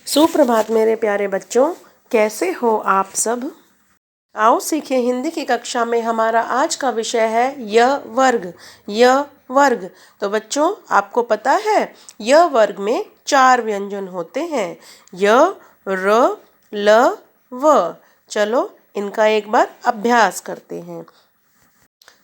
सुप्रभात मेरे प्यारे बच्चों, कैसे हो आप सब। आओ सीखें हिंदी की कक्षा में। हमारा आज का विषय है य वर्ग। य वर्ग। तो बच्चों, आपको पता है य वर्ग में 4 व्यंजन होते हैं, य, र, ल, व। चलो इनका एक बार अभ्यास करते हैं।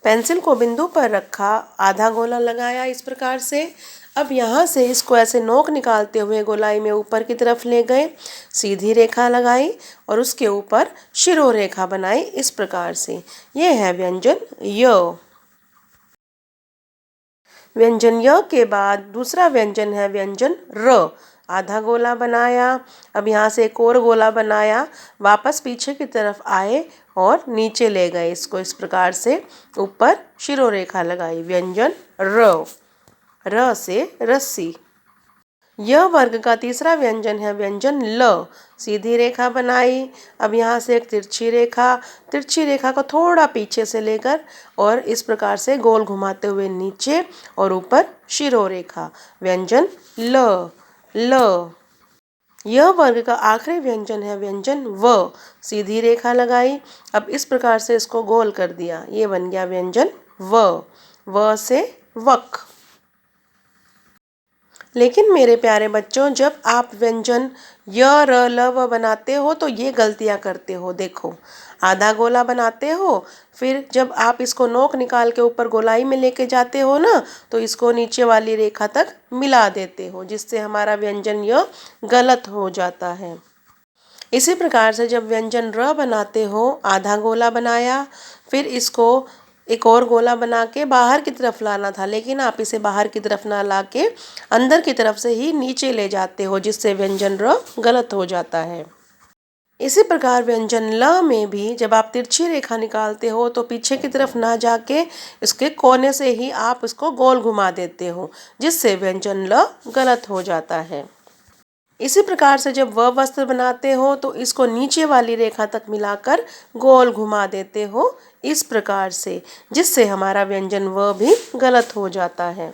पेंसिल को बिंदु पर रखा, आधा गोला लगाया इस प्रकार से। अब यहाँ से इसको ऐसे नोक निकालते हुए गोलाई में ऊपर की तरफ ले गए, सीधी रेखा लगाई और उसके ऊपर शिरो रेखा बनाई इस प्रकार से। ये है व्यंजन य। व्यंजन य के बाद दूसरा व्यंजन है व्यंजन र। आधा गोला बनाया, अब यहाँ से एक और गोला बनाया, वापस पीछे की तरफ आए और नीचे ले गए इसको इस प्रकार से, ऊपर शिरो रेखा लगाई। व्यंजन र। र से रस्सी। य वर्ग का तीसरा व्यंजन है व्यंजन ल। सीधी रेखा बनाई, अब यहाँ से एक तिरछी रेखा को थोड़ा पीछे से लेकर और इस प्रकार से गोल घुमाते हुए नीचे और ऊपर शिरो रेखा। व्यंजन ल। ल। य वर्ग का आखिरी व्यंजन है व्यंजन व। सीधी रेखा लगाई, अब इस प्रकार से इसको गोल कर दिया, ये बन गया व्यंजन व। व से वक। लेकिन मेरे प्यारे बच्चों, जब आप व्यंजन य, र, ल, व बनाते हो तो ये गलतियां करते हो। देखो, आधा गोला बनाते हो, फिर जब आप इसको नोक निकाल के ऊपर गोलाई में लेके जाते हो ना, तो इसको नीचे वाली रेखा तक मिला देते हो, जिससे हमारा व्यंजन य गलत हो जाता है। इसी प्रकार से जब व्यंजन र बनाते हो, आधा गोला बनाया, फिर इसको एक और गोला बना के बाहर की तरफ लाना था, लेकिन आप इसे बाहर की तरफ ना ला के अंदर की तरफ से ही नीचे ले जाते हो, जिससे व्यंजन र गलत हो जाता है। इसी प्रकार व्यंजन ल में भी जब आप तिरछी रेखा निकालते हो तो पीछे की तरफ ना जाके इसके कोने से ही आप इसको गोल घुमा देते हो, जिससे व्यंजन ल गलत हो जाता है। इसी प्रकार से जब व वस्त्र बनाते हो तो इसको नीचे वाली रेखा तक मिलाकर गोल घुमा देते हो इस प्रकार से, जिससे हमारा व्यंजन व भी गलत हो जाता है।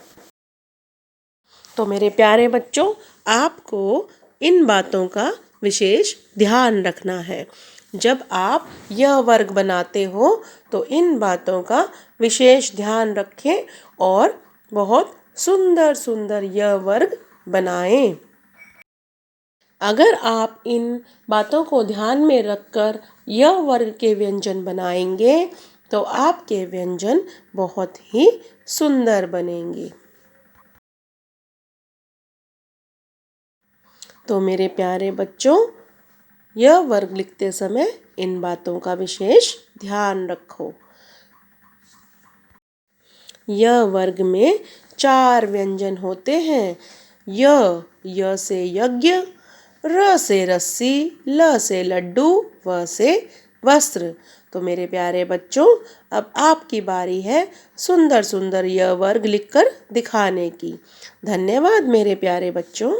तो मेरे प्यारे बच्चों, आपको इन बातों का विशेष ध्यान रखना है। जब आप यह वर्ग बनाते हो तो इन बातों का विशेष ध्यान रखें और बहुत सुंदर सुंदर यह वर्ग बनाएं। अगर आप इन बातों को ध्यान में रखकर यह वर्ग के व्यंजन बनाएंगे तो आपके व्यंजन बहुत ही सुंदर बनेंगे। तो मेरे प्यारे बच्चों, यह वर्ग लिखते समय इन बातों का विशेष ध्यान रखो। यह वर्ग में 4 व्यंजन होते हैं। य से यज्ञ, र से रस्सी, ल से लड्डू, व से वस्त्र। तो मेरे प्यारे बच्चों, अब आपकी बारी है सुंदर सुंदर यह वर्ग लिखकर दिखाने की। धन्यवाद मेरे प्यारे बच्चों।